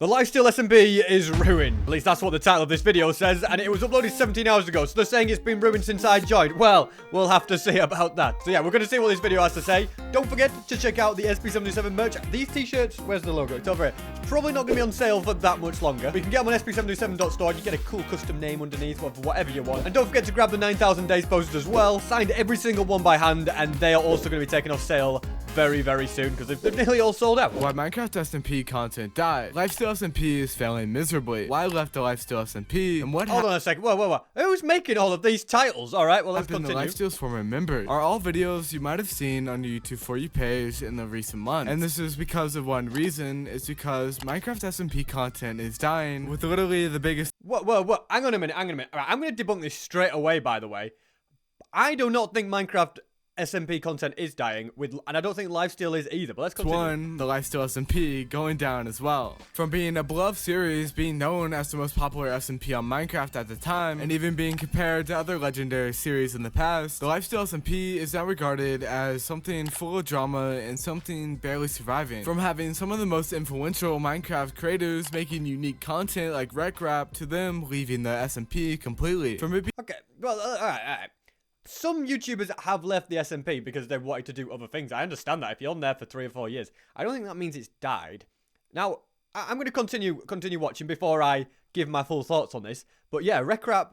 The Lifesteal SMP is ruined. At least that's what the title of this video says, and it was uploaded 17 hours ago, so they're saying it's been ruined since I joined. Well, we'll have to see about that. So yeah, we're going to see what this video has to say. Don't forget to check out the SP77 merch. These t-shirts, where's the logo? It's over here. It's probably not going to be on sale for that much longer. But you can get them on sp77.store, and you get a cool custom name underneath of whatever you want. And don't forget to grab the 9,000 days posters as well. Signed every single one by hand, and they are also going to be taken off sale very, very soon because they've nearly all sold out. Why Minecraft SMP content died. Lifesteal SMP is failing miserably. Why left the Lifesteal SMP? And what Hold on a second. Whoa. Who's making all of these titles? All right, well, let's happened continue. to Lifesteal's former members are all videos you might have seen on your YouTube For You page in the recent months. And this is because of one reason. It's because Minecraft SMP content is dying with literally the biggest... Whoa. Hang on a minute. All right, I'm going to debunk this straight away, by the way. I do not think Minecraft SMP content is dying, and I don't think Lifesteal is either, but let's continue. The Lifesteal SMP going down as well. From being a beloved series, being known as the most popular SMP on Minecraft at the time, and even being compared to other legendary series in the past, the Lifesteal SMP is now regarded as something full of drama and something barely surviving. From having some of the most influential Minecraft creators making unique content like RecRap to them leaving the SMP completely. Okay, well, all right. Some YouTubers have left the SMP because they've wanted to do other things. I understand that if you're on there for 3 or 4 years. I don't think that means it's died. Now, I'm going to continue watching before I give my full thoughts on this. But yeah, RecRap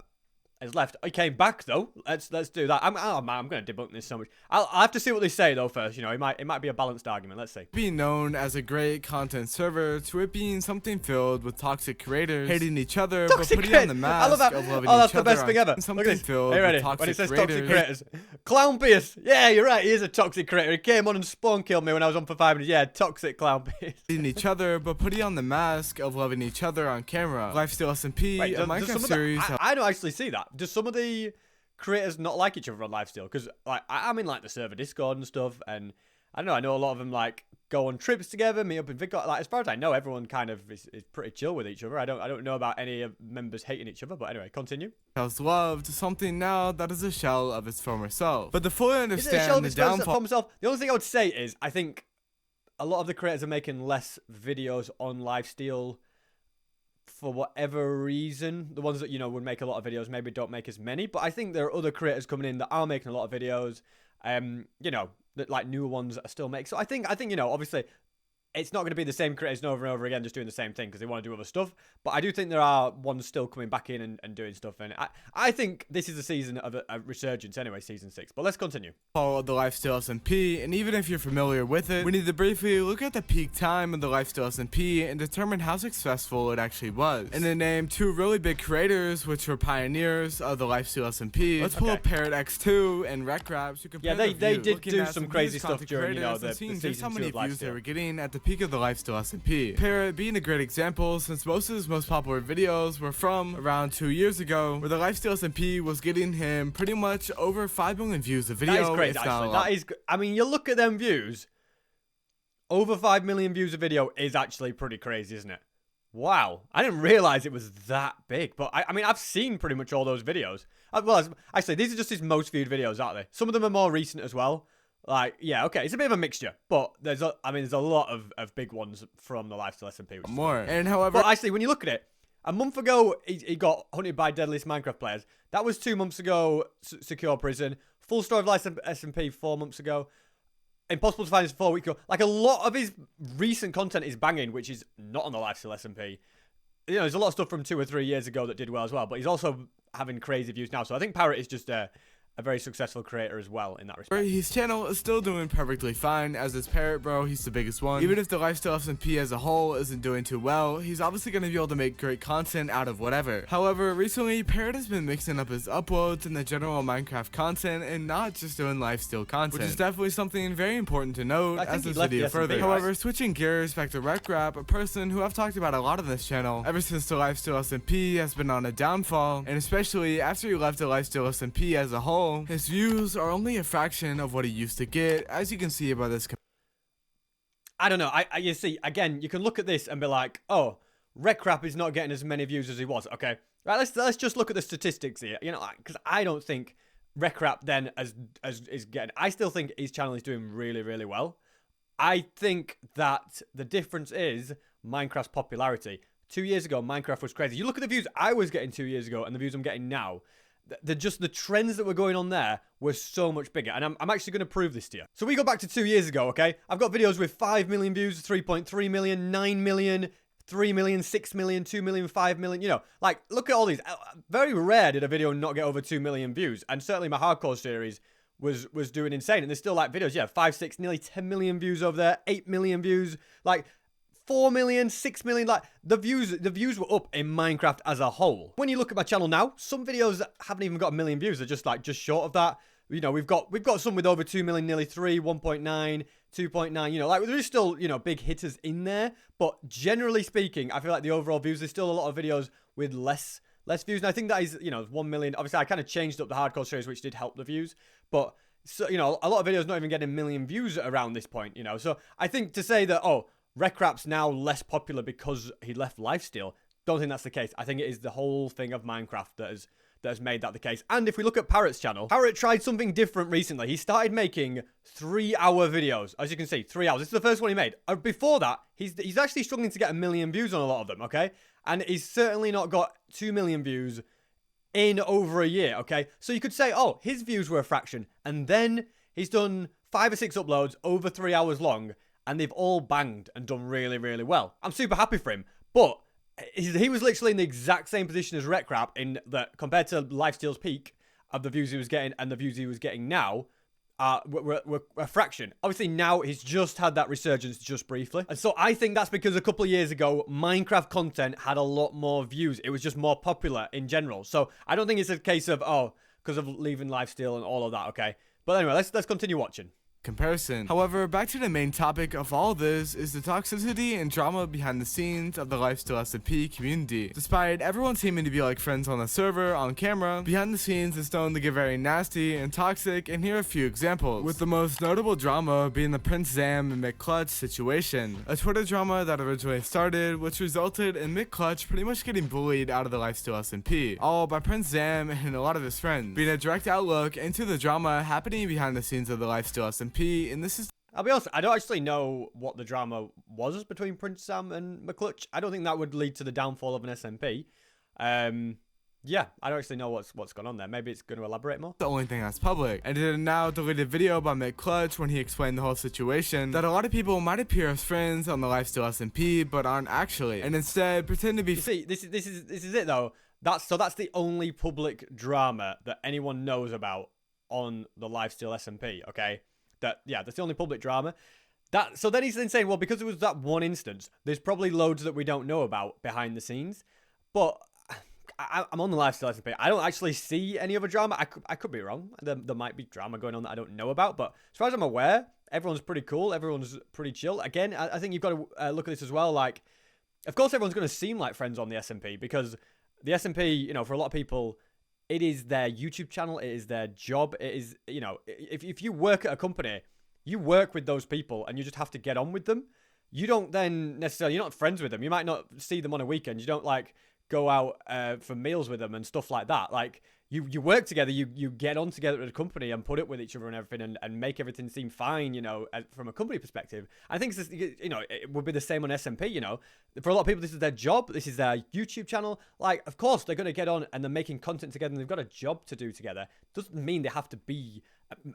has left. I came back though. Let's do that. Oh man, I'm going to debunk this so much. I'll have to see what they say though first. You know, it might be a balanced argument. Let's see. Being known as a great content server to it being something filled with toxic creators hating each other but putting on the mask of loving each other. Oh, that's the best thing ever. Look at this. Are you ready? When it says toxic creators. Clown Pierce. Yeah, you're right. He is a toxic creator. He came on and spawn killed me when I was on for 5 minutes. Yeah, toxic Clown Pierce. Hating each other but putting on the mask of loving each other on camera. Lifesteal SMP, a Minecraft series. I don't actually see that. Does some of the creators not like each other on Lifesteal? Because like I'm in like the server Discord and stuff, and I don't know, I know a lot of them like go on trips together, meet up in Vidcon. Like as far as I know, everyone kind of is pretty chill with each other. I don't know about any members hating each other, but anyway, continue. Has loved something now that is a shell of its former self. But to fully understand the downfall, the only thing I would say is I think a lot of the creators are making less videos on Lifesteal for whatever reason. The ones that, you know, would make a lot of videos maybe don't make as many, but I think there are other creators coming in that are making a lot of videos, you know, that like newer ones are still making. So I think, you know, obviously it's not going to be the same creators over and over again just doing the same thing because they want to do other stuff, but I do think there are ones still coming back in and doing stuff, and I think this is a season of a resurgence anyway, season 6, but let's continue. Follow the Lifesteal SMP, and even if you're familiar with it, we need to briefly look at the peak time of the Lifesteal SMP and determine how successful it actually was. And to name 2 really big creators which were pioneers of the Lifesteal SMP, let's pull up Parrot X2 and RecRap to compare. Yeah, they did do some crazy stuff during, you know, the season how 2 many of views Lifesteal they were getting at the peak of the Lifesteal SMP. Parrot being a great example since most of his most popular videos were from around 2 years ago, where the Lifesteal SMP was getting him pretty much over 5 million views a video. That is crazy, actually. That is, I mean, you look at them views, over 5 million views a video is actually pretty crazy, isn't it? Wow, I didn't realize it was that big, but I mean, I've seen pretty much all those videos. Well, actually, these are just his most viewed videos, aren't they? Some of them are more recent as well. Like, yeah, okay, it's a bit of a mixture, but there's a lot of big ones from the Lifesteal SMP. More. And however... But actually, when you look at it, a month ago, he got hunted by deadliest Minecraft players. That was 2 months ago, secure prison. Full story of Lifesteal SMP 4 months ago. Impossible to find is 4 weeks ago. Like, a lot of his recent content is banging, which is not on the Lifesteal SMP. You know, there's a lot of stuff from 2 or 3 years ago that did well as well, but he's also having crazy views now. So I think Parrot is just a very successful creator as well in that respect. His channel is still doing perfectly fine, as is Parrot Bro. He's the biggest one. Even if the Lifesteal SMP as a whole isn't doing too well, he's obviously going to be able to make great content out of whatever. However, recently, Parrot has been mixing up his uploads and the general Minecraft content and not just doing Lifesteal content, which is definitely something very important to note as this video further. However, switching gears back to RecRap, a person who I've talked about a lot on this channel ever since the Lifesteal SMP has been on a downfall, and especially after he left the Lifesteal SMP as a whole, his views are only a fraction of what he used to get, as you can see by this. I don't know. You see, again, you can look at this and be like, oh, RecRap is not getting as many views as he was. Okay, right. Let's just look at the statistics here. You know, because I don't think RecRap then as is getting. I still think his channel is doing really, really well. I think that the difference is Minecraft's popularity. 2 years ago, Minecraft was crazy. You look at the views I was getting 2 years ago and the views I'm getting now. The trends that were going on there were so much bigger. And I'm actually going to prove this to you. So we go back to 2 years ago, okay? I've got videos with 5 million views, 3.3 million, 9 million, 3 million, 6 million, 2 million, 5 million. You know, like, look at all these. Very rare did a video not get over 2 million views. And certainly my hardcore series was doing insane. And there's still, like, videos, yeah, 5, 6, nearly 10 million views over there, 8 million views. Like, 4 million, 6 million, like the views were up in Minecraft as a whole. When you look at my channel now, some videos haven't even got a million views. They're just short of that. You know, we've got some with over 2 million, nearly 3, 1.9, 2.9, you know, like there's still, you know, big hitters in there. But generally speaking, I feel like the overall views, there's still a lot of videos with less views. And I think that is, you know, 1 million. Obviously, I kind of changed up the hardcore series, which did help the views. But, so, you know, a lot of videos not even getting a million views around this point, you know. So I think to say that, oh, Recrap's now less popular because he left Lifesteal, don't think that's the case. I think it is the whole thing of Minecraft that has made that the case. And if we look at Parrot's channel, Parrot tried something different recently. He started making 3-hour videos. As you can see, 3 hours. This is the first one he made. Before that, he's actually struggling to get a million views on a lot of them, okay? And he's certainly not got 2 million views in over a year, okay? So you could say, oh, his views were a fraction. And then he's done 5 or 6 uploads over 3 hours long, and they've all banged and done really, really well. I'm super happy for him. But he was literally in the exact same position as Recrap in that compared to Lifesteal's peak of the views he was getting and the views he was getting now, were a fraction. Obviously, now he's just had that resurgence just briefly. And so I think that's because a couple of years ago, Minecraft content had a lot more views. It was just more popular in general. So I don't think it's a case of, oh, because of leaving Lifesteal and all of that, okay? But anyway, let's continue watching. Comparison. However, back to the main topic of all this is the toxicity and drama behind the scenes of the Lifesteal SMP community. Despite everyone seeming to be like friends on the server, on camera, behind the scenes it's known to get very nasty and toxic, and here are a few examples. With the most notable drama being the Prince Zam and McClutch situation. A Twitter drama that originally started, which resulted in McClutch pretty much getting bullied out of the Lifesteal SMP. All by Prince Zam and a lot of his friends. Being a direct outlook into the drama happening behind the scenes of the Lifesteal SMP. And this is, I'll be honest, I don't actually know what the drama was between Prince Sam and McClutch. I don't think that would lead to the downfall of an SMP. Yeah, I don't actually know what's going on there. Maybe it's going to elaborate more. The only thing that's public. And in a now deleted video by McClutch when he explained the whole situation, that a lot of people might appear as friends on the Lifesteal SMP, but aren't actually, and instead pretend to be. You see, this is it though. That's the only public drama that anyone knows about on the Lifesteal SMP. Okay. That's the only public drama. So then he's then saying, well, because it was that one instance, there's probably loads that we don't know about behind the scenes. But I'm on the Lifesteal SMP. I don't actually see any other drama. I could be wrong. There might be drama going on that I don't know about. But as far as I'm aware, everyone's pretty cool. Everyone's pretty chill. Again, I think you've got to look at this as well. Like, of course, everyone's going to seem like friends on the SMP because the SMP, you know, for a lot of people, it is their YouTube channel. It is their job. It is, you know, if you work at a company, you work with those people and you just have to get on with them. You don't then necessarily, you're not friends with them. You might not see them on a weekend. You don't like go out for meals with them and stuff like that. Like you work together, you get on together at a company and put it with each other and everything and make everything seem fine, you know, from a company perspective. I think, it's just, you know, it would be the same on SMP, you know. For a lot of people, this is their job. This is their YouTube channel. Like, of course, they're going to get on and they're making content together and they've got a job to do together. Doesn't mean they have to be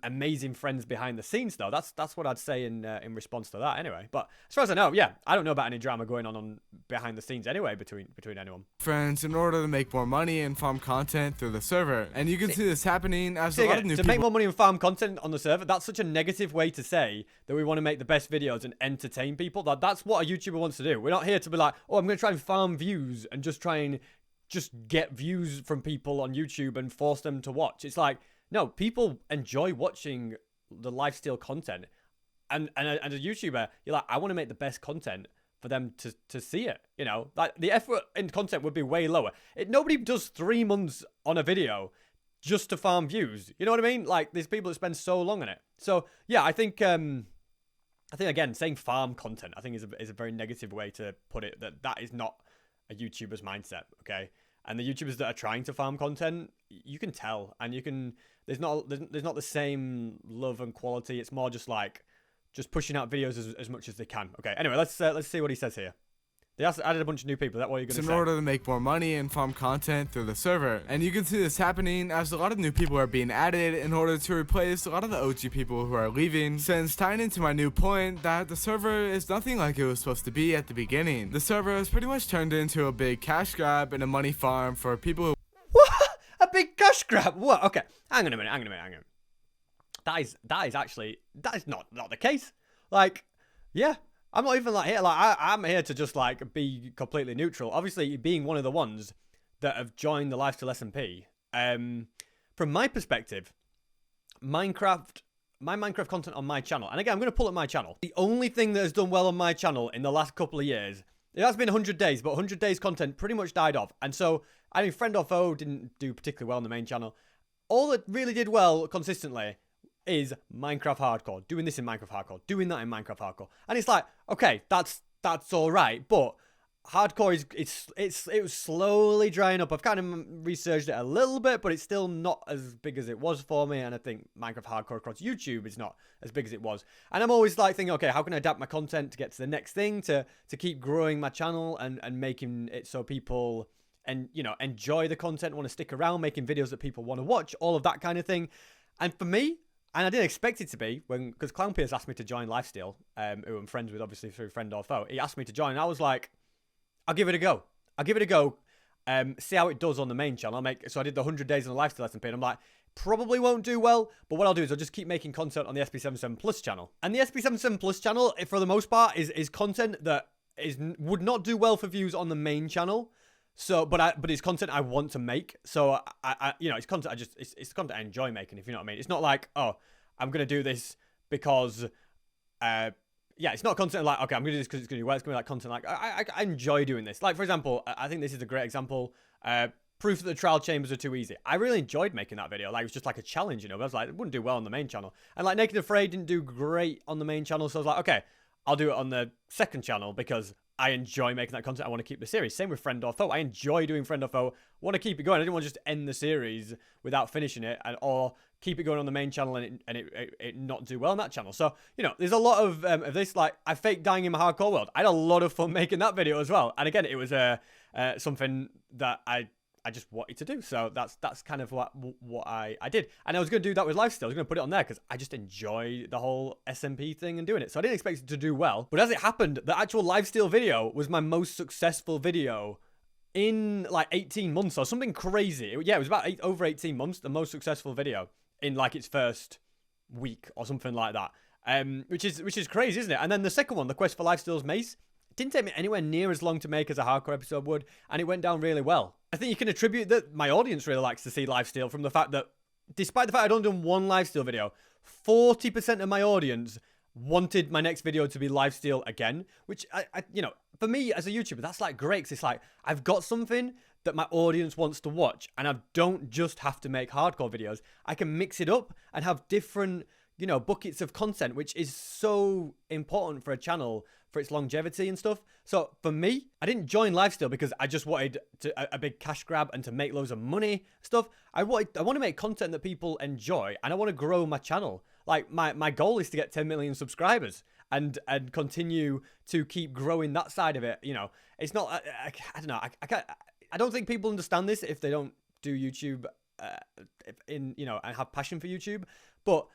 amazing friends behind the scenes, though. That's what I'd say in response to that, anyway. But as far as I know, yeah, I don't know about any drama going on behind the scenes anyway between anyone. Friends in order to make more money and farm content through the server, and you can see this happening as a lot of new people. To make more money and farm content on the server, that's such a negative way to say that we want to make the best videos and entertain people. That's what a YouTuber wants to do. We're not here to be like, oh, I'm going to try and farm views and just try and just get views from people on YouTube and force them to watch. It's like, no, people enjoy watching the Lifesteal content. And as a YouTuber, you're like, I want to make the best content for them to see it. You know, like the effort in content would be way lower. Nobody does 3 months on a video just to farm views. You know what I mean? Like, there's people that spend so long on it. So yeah, I think again, saying farm content, I think is a very negative way to put it. That is not a YouTuber's mindset. Okay. And the YouTubers that are trying to farm content, you can tell, and you can. There's not the same love and quality. It's more just like pushing out videos as much as they can. Okay. Anyway, let's see what he says here. They added a bunch of new people. Is that what you're going to say? In order to make more money and farm content through the server. And you can see this happening as a lot of new people are being added in order to replace a lot of the OG people who are leaving. Since tying into my new point that the server is nothing like it was supposed to be at the beginning. The server has pretty much turned into a big cash grab and a money farm for people who... What? A big cash grab? What? Okay, hang on a minute. That is not the case. Like, yeah, I'm not even like here. Like, I'm here to just like be completely neutral. Obviously, being one of the ones that have joined the Lifesteal SMP, from my perspective, my Minecraft content on my channel, and again, I'm going to pull up my channel. The only thing that has done well on my channel in the last couple of years, it has been 100 days, but 100 days content pretty much died off. And so, I mean, Friend or Foe didn't do particularly well on the main channel. All that really did well consistently is Minecraft Hardcore. Doing this in Minecraft Hardcore. Doing that in Minecraft Hardcore. And it's like, okay, that's all right, but Hardcore it was slowly drying up. I've kind of researched it a little bit, but it's still not as big as it was for me. And I think Minecraft Hardcore across YouTube is not as big as it was. And I'm always like thinking, okay, how can I adapt my content to get to the next thing, to keep growing my channel and making it so people enjoy the content, want to stick around, making videos that people want to watch, all of that kind of thing. And for me, and I didn't expect it to be, because Clown Pierce asked me to join Lifesteal, who I'm friends with, obviously, through Friend or Foe. He asked me to join, and I was like, I'll give it a go. See how it does on the main channel. So I did the 100 days on the Lifesteal SMP, and I'm like, probably won't do well, but what I'll do is I'll just keep making content on the SP77 Plus channel. And the SP77 Plus channel, for the most part, is content that would not do well for views on the main channel. So, but it's content I want to make. So it's content it's content I enjoy making, if you know what I mean. It's not like, oh, I'm gonna do this because, it's not content like, okay, I'm gonna do this because it's gonna do well. It's gonna be like content like I enjoy doing this. Like, for example, I think this is a great example. Proof that the trial chambers are too easy. I really enjoyed making that video. Like, it was just like a challenge, But I was like, it wouldn't do well on the main channel. And like Naked Afraid didn't do great on the main channel, so I was like, okay, I'll do it on the second channel because I enjoy making that content. I want to keep the series. Same with Friend or Foe. I enjoy doing Friend or Foe. I want to keep it going. I didn't want to just end the series without finishing it, or keep it going on the main channel and it not do well on that channel. So, there's a lot of this. Like, I faked dying in my hardcore world. I had a lot of fun making that video as well. And again, it was something that I just wanted to do. So that's kind of what I did. And I was going to do that with Lifesteal. I was going to put it on there because I just enjoy the whole SMP thing and doing it. So I didn't expect it to do well. But as it happened, the actual Lifesteal video was my most successful video in like 18 months or something crazy. It was about over 18 months, the most successful video in like its first week or something like that. Which is crazy, isn't it? And then the second one, the Quest for Lifesteal's Mace, didn't take me anywhere near as long to make as a hardcore episode would, and it went down really well. I think you can attribute that my audience really likes to see Lifesteal from the fact that, despite the fact I'd only done one Lifesteal video, 40% of my audience wanted my next video to be Lifesteal again, which, for me as a YouTuber, that's like great, because it's like, I've got something that my audience wants to watch, and I don't just have to make hardcore videos. I can mix it up and have different, buckets of content, which is so important for a channel, for its longevity and stuff. So for me, I didn't join Lifesteal because I just wanted a big cash grab and to make loads of money stuff. I want to make content that people enjoy, and I want to grow my channel. Like, my goal is to get 10 million subscribers and continue to keep growing that side of it. It's not, I don't know. I don't think people understand this if they don't do YouTube and have passion for YouTube. But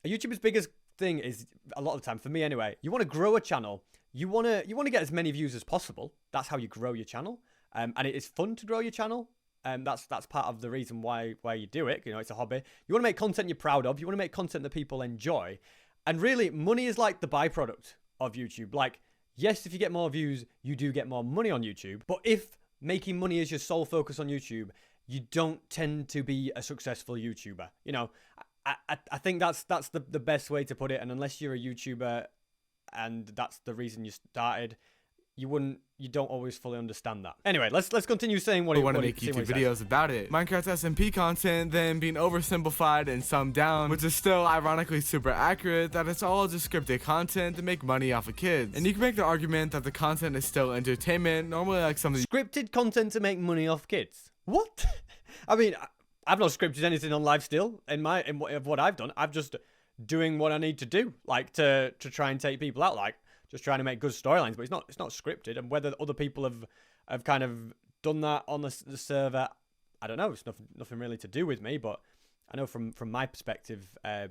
a YouTuber's biggest thing is, a lot of the time, for me anyway, you want to grow a channel. You want to get as many views as possible. That's how you grow your channel. And it is fun to grow your channel. That's part of the reason why you do it. It's a hobby. You want to make content you're proud of. You want to make content that people enjoy. And really, money is like the byproduct of YouTube. Like, yes, if you get more views, you do get more money on YouTube. But if making money is your sole focus on YouTube, you don't tend to be a successful YouTuber. I think that's the best way to put it. And unless you're a YouTuber and that's the reason you started, you don't always fully understand that. Anyway, let's continue saying what he want to make YouTube videos about it. Minecraft SMP content then being oversimplified and summed down, which is still ironically super accurate, that it's all just scripted content to make money off of kids. And you can make the argument that the content is still entertainment, normally like some of the scripted content to make money off kids. What? I mean, I've not scripted anything on Lifesteal in what I've done. I'm just doing what I need to do, like to try and take people out, like just trying to make good storylines, but it's not scripted. And whether other people have kind of done that on the server, I don't know. It's nothing really to do with me, but I know from my perspective, I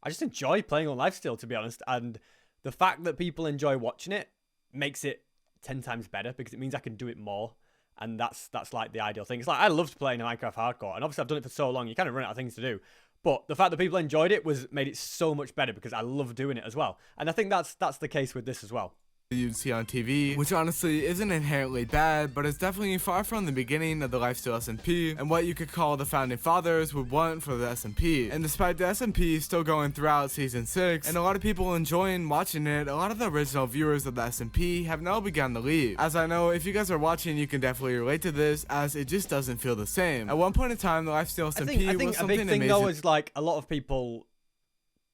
just enjoy playing on Lifesteal, to be honest. And the fact that people enjoy watching it makes it 10 times better, because it means I can do it more. And that's like the ideal thing. It's like, I loved playing Minecraft Hardcore, and obviously I've done it for so long, you kind of run out of things to do. But the fact that people enjoyed it made it so much better, because I love doing it as well. And I think that's the case with this as well. You'd see on TV, which honestly isn't inherently bad, but it's definitely far from the beginning of the Lifesteal SMP and what you could call the founding fathers would want for the SMP. And despite the SMP still going throughout season 6 and a lot of people enjoying watching it, a lot of the original viewers of the SMP have now begun to leave. As I know, if you guys are watching, you can definitely relate to this, as it just doesn't feel the same. At one point in time, the Lifesteal SMP I think was a something big thing amazing. though is like a lot of people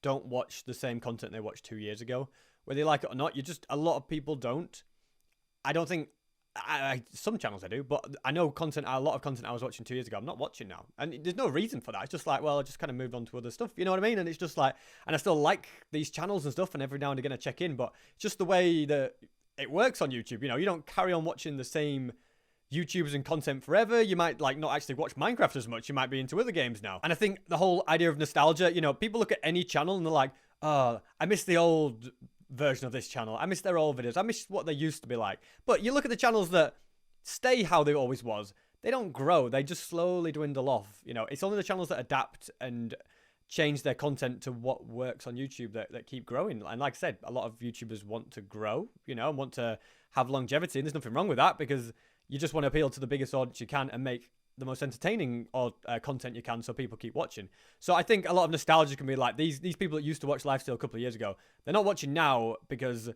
don't watch the same content they watched 2 years ago. Whether you like it or not, a lot of people don't. I don't think, some channels I do, but I know a lot of content I was watching 2 years ago, I'm not watching now. And there's no reason for that. It's just like, well, I just kind of moved on to other stuff, you know what I mean? And it's just like, and I still like these channels and stuff, and every now and again I check in, but it's just the way that it works on YouTube, you know? You don't carry on watching the same YouTubers and content forever. You might like not actually watch Minecraft as much. You might be into other games now. And I think the whole idea of nostalgia, you know, people look at any channel and they're like, oh, I miss the old version of this channel. I miss their old videos. I miss what they used to be like. But you look at the channels that stay how they always was. They don't grow. They just slowly dwindle off. You know, it's only the channels that adapt and change their content to what works on YouTube that keep growing. And like I said, a lot of YouTubers want to grow, you know, and want to have longevity. And there's nothing wrong with that, because you just want to appeal to the biggest audience you can and make the most entertaining content you can, so people keep watching. So I think a lot of nostalgia can be like these people that used to watch Lifesteal a couple of years ago, they're not watching now because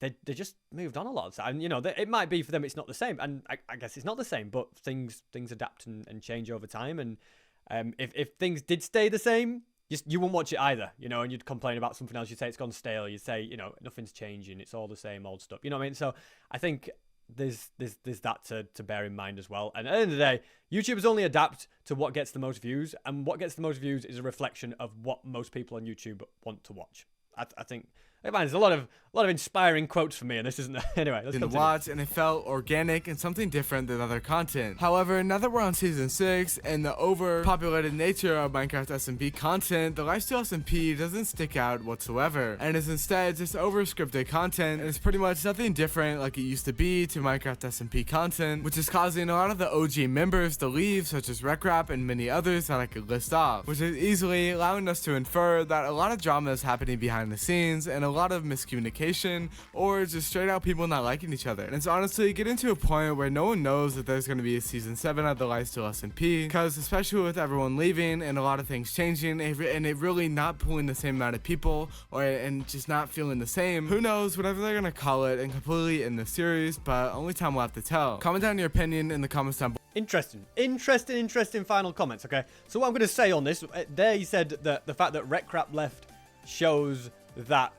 they just moved on a lot of time. You know, it might be for them it's not the same, and I guess it's not the same, but things adapt and change over time. And if things did stay the same, you wouldn't watch it either, you know, and you'd complain about something else. You'd say it's gone stale. You'd say, you know, nothing's changing. It's all the same old stuff. You know what I mean? So I think there's that to bear in mind as well. And at the end of the day, YouTubers only adapt to what gets the most views, and what gets the most views is a reflection of what most people on YouTube want to watch. I think, man, there's a lot of inspiring quotes for me, and this isn't. Anyway, let's continue. Watch, and it felt organic and something different than other content. However, now that we're on season 6 and the overpopulated nature of Minecraft SMP content, the Lifesteal SMP doesn't stick out whatsoever, and is instead just over-scripted content, and it's pretty much nothing different like it used to be to Minecraft SMP content, which is causing a lot of the OG members to leave, such as Recrap and many others that I could list off, which is easily allowing us to infer that a lot of drama is happening behind the scenes and a lot of miscommunication, or just straight out people not liking each other. And it's honestly getting to a point where no one knows that there's going to be a season 7 of the Lifesteal SMP, because especially with everyone leaving and a lot of things changing and it really not pulling the same amount of people, and just not feeling the same, who knows whatever they're going to call it and completely end the series, but only time will have to tell. Comment down your opinion in the comments down below. Interesting final comments, okay? So what I'm going to say on this, there he said that the fact that Recrap left shows that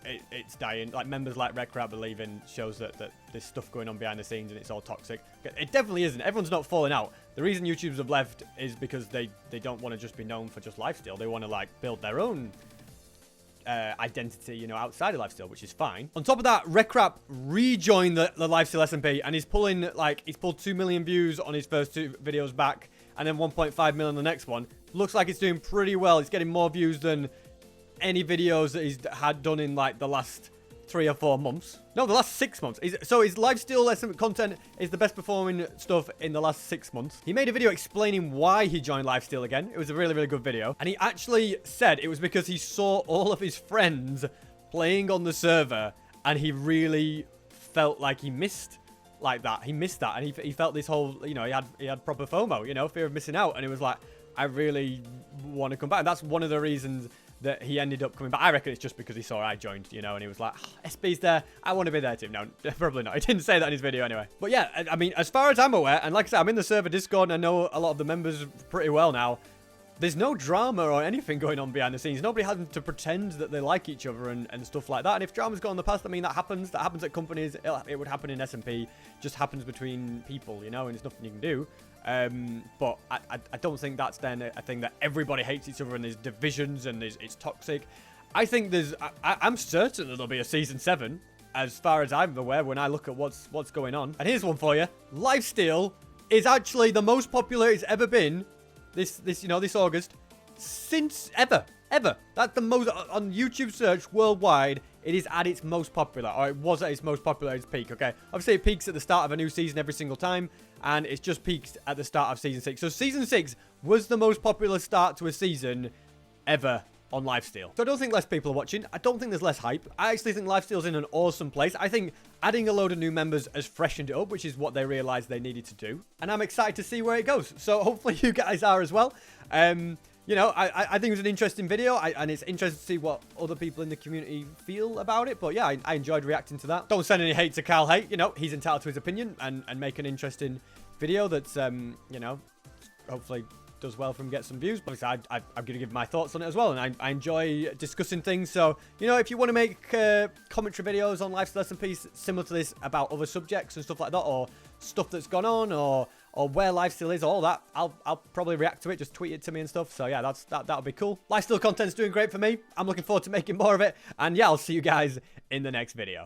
it's dying. Like, members like Recrap are leaving shows that there's stuff going on behind the scenes and it's all toxic. It definitely isn't. Everyone's not falling out. The reason YouTubers have left is because they don't want to just be known for just Lifesteal. They want to, like, build their own identity, you know, outside of Lifesteal, which is fine. On top of that, Recrap rejoined the Lifesteal SMP, and he's pulled 2 million views on his first 2 videos back, and then 1.5 million on the next one. Looks like it's doing pretty well. It's getting more views than any videos that he's had done in like the last 3 or 4 months. No, the last 6 months. So his Lifesteal SMP content is the best performing stuff in the last 6 months. He made a video explaining why he joined Lifesteal again. It was a really, really good video. And he actually said it was because he saw all of his friends playing on the server, and he really felt like he missed like that. He missed that, and he felt this whole, you know, he had proper FOMO, you know, fear of missing out. And it was like, I really want to come back. And that's one of the reasons that he ended up coming back. I reckon it's just because he saw I joined, you know, and he was like, oh, SB's there, I want to be there too. No, probably not. He didn't say that in his video anyway. But yeah, I mean, as far as I'm aware, and like I said, I'm in the server Discord, and I know a lot of the members pretty well now. There's no drama or anything going on behind the scenes. Nobody having to pretend that they like each other and stuff like that. And if drama's gone in the past, I mean, that happens. That happens at companies. It would happen in SMP. Just happens between people, you know, and there's nothing you can do. But I don't think that's then a thing that everybody hates each other and there's divisions and it's toxic. I think I'm certain that there'll be a season 7, as far as I'm aware, when I look at what's going on. And here's one for you. Lifesteal is actually the most popular it's ever been this August since ever. That's the most on YouTube search worldwide. It is at its most popular, or it was at its most popular at its peak. Okay, obviously it peaks at the start of a new season every single time, and it's just peaked at the start of season 6. So season 6 was the most popular start to a season ever on Lifesteal. So I don't think less people are watching. I don't think there's less hype. I actually think Lifesteal's in an awesome place. I think adding a load of new members has freshened it up, which is what they realized they needed to do. And I'm excited to see where it goes. So hopefully you guys are as well. You know, I think it was an interesting video, and it's interesting to see what other people in the community feel about it. But yeah, I enjoyed reacting to that. Don't send any hate to Carl Hate. You know, he's entitled to his opinion, and make an interesting video that's, you know, hopefully does well from get some views. But I'm going to give my thoughts on it as well, and I enjoy discussing things. So, you know, if you want to make commentary videos on Lifesteal SMP similar to this about other subjects and stuff like that, or stuff that's gone on, or where Lifesteal is, all that, I'll probably react to it. Just tweet it to me and stuff. So yeah, that'll be cool. Lifesteal content's doing great for me. I'm looking forward to making more of it. And yeah, I'll see you guys in the next video.